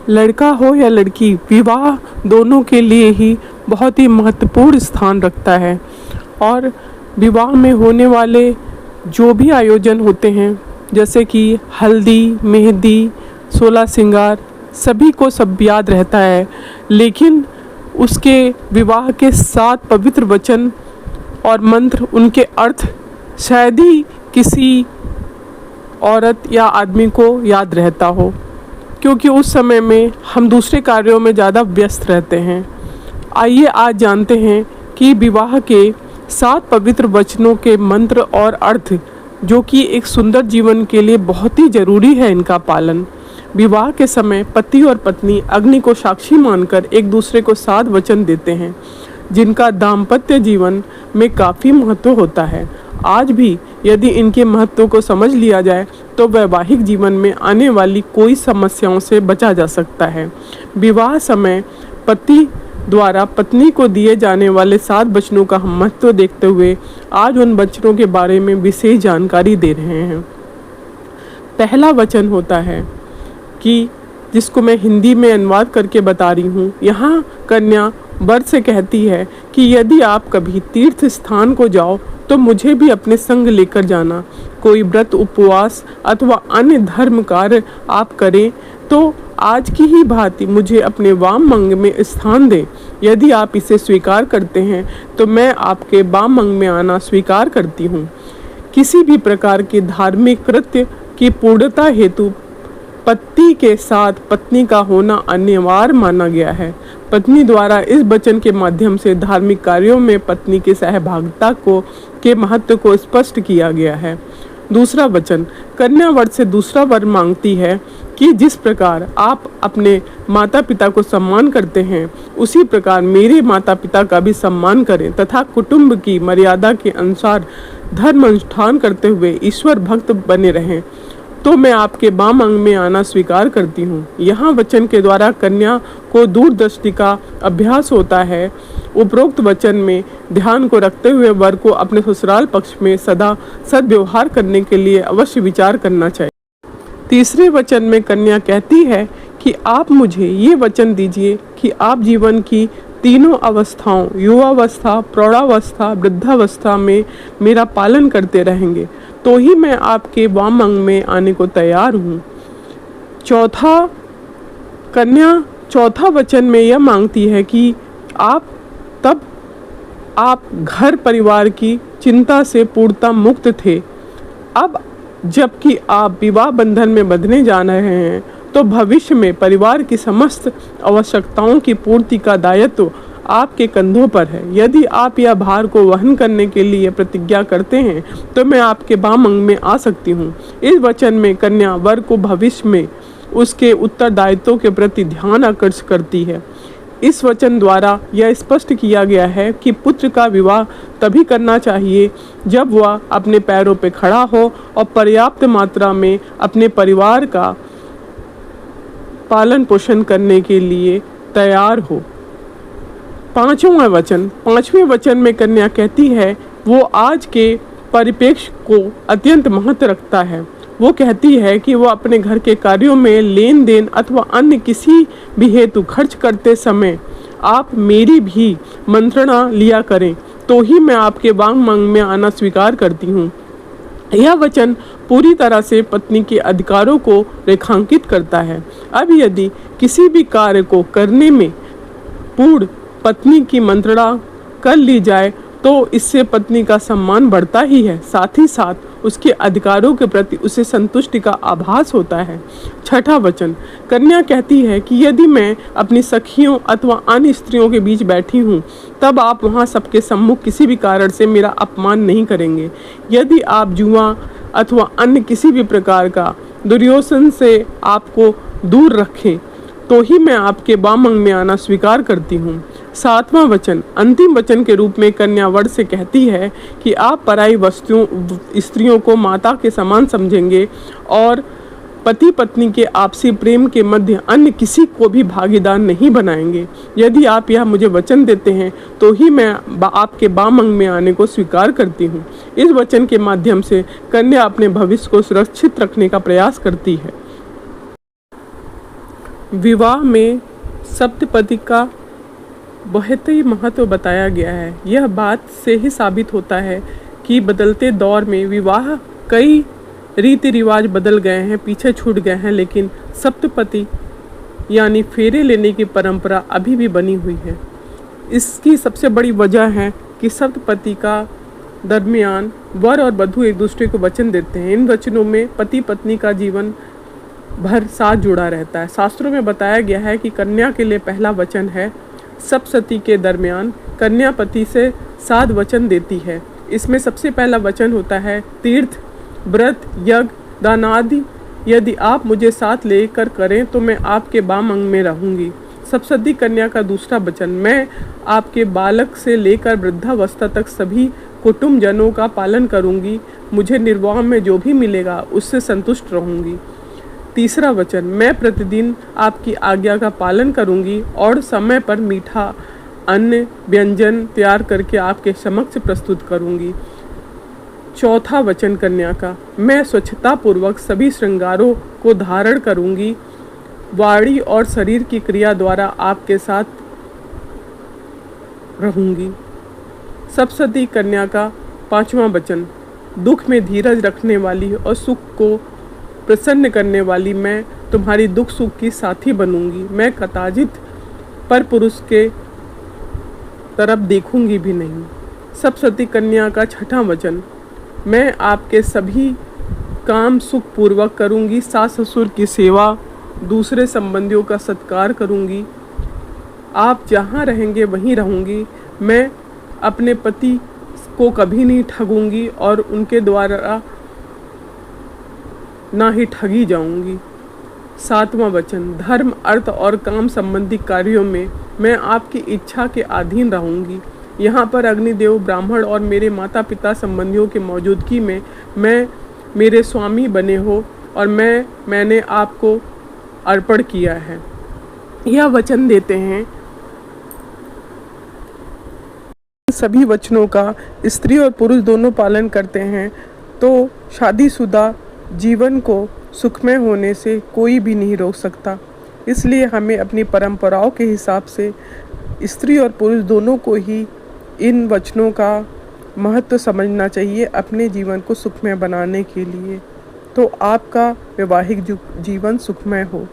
लड़का हो या लड़की, विवाह दोनों के लिए ही बहुत ही महत्वपूर्ण स्थान रखता है। और विवाह में होने वाले जो भी आयोजन होते हैं, जैसे कि हल्दी, मेहंदी, 16 श्रृंगार, सभी को सब याद रहता है, लेकिन उसके विवाह के 7 पवित्र वचन और मंत्र, उनके अर्थ शायद ही किसी औरत या आदमी को याद रहता हो, क्योंकि उस समय में हम दूसरे कार्यों में ज़्यादा व्यस्त रहते हैं। आइए आज जानते हैं कि विवाह के 7 पवित्र वचनों के मंत्र और अर्थ, जो कि एक सुंदर जीवन के लिए बहुत ही ज़रूरी है इनका पालन। विवाह के समय पति और पत्नी अग्नि को साक्षी मानकर एक दूसरे को 7 वचन देते हैं, जिनका दाम्पत्य जीवन में काफ़ी महत्व होता है। आज भी यदि इनके महत्व को समझ लिया जाए तो वैवाहिक जीवन में आने वाली कोई समस्याओं से बचा जा सकता है। विवाह समय पति द्वारा पत्नी को दिए जाने वाले 7 वचनों का हम महत्व देखते हुए आज उन वचनों के बारे में विशेष जानकारी दे रहे हैं। पहला वचन होता है कि जिसको मैं हिंदी में अनुवाद करके बता रही हूँ। यहाँ कन्या वर से कहती है कि यदि आप कभी तीर्थ स्थान को जाओ तो मुझे भी अपने संग लेकर जाना। कोई व्रत, उपवास अथवा अन्य धर्म कार्य आप करें तो आज की ही भांति मुझे अपने वाम अंग में स्थान दें। यदि आप इसे स्वीकार करते हैं तो मैं आपके वाम अंग में आना स्वीकार करती हूँ। किसी भी प्रकार के धार्मिक कृत्य की पूर्णता हेतु पति के साथ पत्नी का होना अनिवार्य माना गया है। पत्नी द्वारा इस वचन के माध्यम से धार्मिक कार्यों में पत्नी की सहभागिता के महत्व को स्पष्ट किया गया है। दूसरा वचन, कन्या वर से दूसरा वर मांगती है कि जिस प्रकार आप अपने माता पिता को सम्मान करते हैं, उसी प्रकार मेरे माता पिता का भी सम्मान करें तथा कुटुंब की मर्यादा के अनुसार धर्म अनुष्ठान करते हुए ईश्वर भक्त बने रहें। तो मैं आपके वाम अंग में आना स्वीकार करती हूँ। यहाँ वचन के द्वारा कन्या को दूरदृष्टि का अभ्यास होता है। उपरोक्त वचन में ध्यान को रखते हुए वर को अपने ससुराल पक्ष में सदा सद्व्यवहार करने के लिए अवश्य विचार करना चाहिए। तीसरे वचन में कन्या कहती है कि आप मुझे ये वचन दीजिए कि आप जीवन की तीनों अवस्थाओं, युवावस्था, प्रौढ़ावस्था, वृद्धावस्था में मेरा पालन करते रहेंगे, तो ही मैं आपके वाम अंग में आने को तैयार हूँ। कन्या चौथा वचन में यह मांगती है कि आप घर परिवार की चिंता से पूर्णतः मुक्त थे। अब जबकि आप विवाह बंधन में बंधने जा रहे हैं तो भविष्य में परिवार की समस्त आवश्यकताओं की पूर्ति का दायित्व आपके कंधों पर है। यदि आप यह भार को वहन करने के लिए प्रतिज्ञा करते हैं तो मैं आपके वाम अंग में आ सकती हूँ। इस वचन में कन्या वर को भविष्य में उसके उत्तरदायित्वों के प्रति ध्यान आकर्षित करती है। इस वचन द्वारा यह स्पष्ट किया गया है कि पुत्र का विवाह तभी करना चाहिए जब वह अपने पैरों पर खड़ा हो और पर्याप्त मात्रा में अपने परिवार का पालन पोषण करने के लिए तैयार हो। पांचवें वचन में कन्या कहती है वो आज के परिप्रेक्ष्य को अत्यंत महत्व रखता है। वो कहती है कि वो अपने घर के कार्यों में लेन देन अथवा अन्य किसी भी हेतु खर्च करते समय आप मेरी भी मंत्रणा लिया करें, तो ही मैं आपके वाम अंग में आना स्वीकार करती हूँ। यह वचन पूरी तरह से पत्नी के अधिकारों को रेखांकित करता है। अब यदि किसी भी कार्य को करने में पूर्ण पत्नी की मंत्रणा कर ली जाए तो इससे पत्नी का सम्मान बढ़ता ही है, साथ ही साथ उसके अधिकारों के प्रति उसे संतुष्टि का आभास होता है। छठा वचन, कन्या कहती है कि यदि मैं अपनी सखियों अथवा अन्य स्त्रियों के बीच बैठी हूँ तब आप वहाँ सबके सम्मुख किसी भी कारण से मेरा अपमान नहीं करेंगे। यदि आप जुआ अथवा अन्य किसी भी प्रकार का दुर्योधन से आपको दूर रखें तो ही मैं आपके वाम अंग में आना स्वीकार करती हूँ। सातवां वचन, अंतिम वचन के रूप में कन्या वर से कहती है कि आप पराई स्त्रियों को माता के समान समझेंगे और पति पत्नी के आपसी प्रेम के मध्य अन्य किसी को भी भागीदार नहीं बनाएंगे। यदि आप यह मुझे वचन देते हैं तो ही मैं आपके वाम अंग में आने को स्वीकार करती हूँ। इस वचन के माध्यम से कन्या अपने भविष्य को सुरक्षित रखने का प्रयास करती है। विवाह में सप्तपदी का बहुत ही महत्व बताया गया है। यह बात से ही साबित होता है कि बदलते दौर में विवाह कई रीति रिवाज बदल गए हैं, पीछे छूट गए हैं, लेकिन सप्तपदी यानी फेरे लेने की परंपरा अभी भी बनी हुई है। इसकी सबसे बड़ी वजह है कि सप्तपदी का दरमियान वर और वधू एक दूसरे को वचन देते हैं। इन वचनों में पति पत्नी का जीवन भर साथ जुड़ा रहता है। शास्त्रों में बताया गया है कि कन्या के लिए पहला वचन है। सप्तपदी के दरमियान कन्या पति से 7 वचन देती है। इसमें सबसे पहला वचन होता है तीर्थ, व्रत, यज्ञ, दान आदि यदि आप मुझे साथ लेकर करें तो मैं आपके बाम अंग में रहूंगी। सप्तपदी कन्या का दूसरा वचन, मैं आपके बालक से लेकर वृद्धावस्था तक सभी कुटुंबजनों का पालन करूंगी। मुझे निर्वाह में जो भी मिलेगा उससे संतुष्ट रहूंगी। तीसरा वचन, मैं प्रतिदिन आपकी आज्ञा का पालन करूंगी और समय पर मीठा अन्न व्यंजन तैयार करके आपके समक्ष प्रस्तुत करूंगी। चौथा वचन कन्या का, मैं स्वच्छता पूर्वक सभी श्रृंगारों को धारण करूंगी। वाणी और शरीर की क्रिया द्वारा आपके साथ रहूंगी। सप्तपदी कन्या का पांचवा वचन, दुख में धीरज रखने वाली और सुख को प्रसन्न करने वाली मैं तुम्हारी दुख सुख की साथी बनूंगी। मैं कदाचित पर पुरुष के तरफ देखूंगी भी नहीं। सप्तपदी कन्या का छठा वचन, मैं आपके सभी काम सुख पूर्वक करूंगी। सास ससुर की सेवा, दूसरे संबंधियों का सत्कार करूंगी। आप जहाँ रहेंगे वहीं रहूंगी। मैं अपने पति को कभी नहीं ठगूंगी और उनके द्वारा ना ही ठगी जाऊंगी। सातवां वचन, धर्म, अर्थ और काम संबंधी कार्यों में मैं आपकी इच्छा के अधीन रहूंगी। यहाँ पर अग्निदेव, ब्राह्मण और मेरे माता पिता संबंधियों की मौजूदगी में मैं मेरे स्वामी बने हो और मैंने आपको अर्पण किया है। यह वचन देते हैं। सभी वचनों का स्त्री और पुरुष दोनों पालन करते हैं तो शादीशुदा जीवन को सुखमय होने से कोई भी नहीं रोक सकता। इसलिए हमें अपनी परंपराओं के हिसाब से स्त्री और पुरुष दोनों को ही इन वचनों का महत्व समझना चाहिए अपने जीवन को सुखमय बनाने के लिए। तो आपका वैवाहिक जीवन सुखमय हो।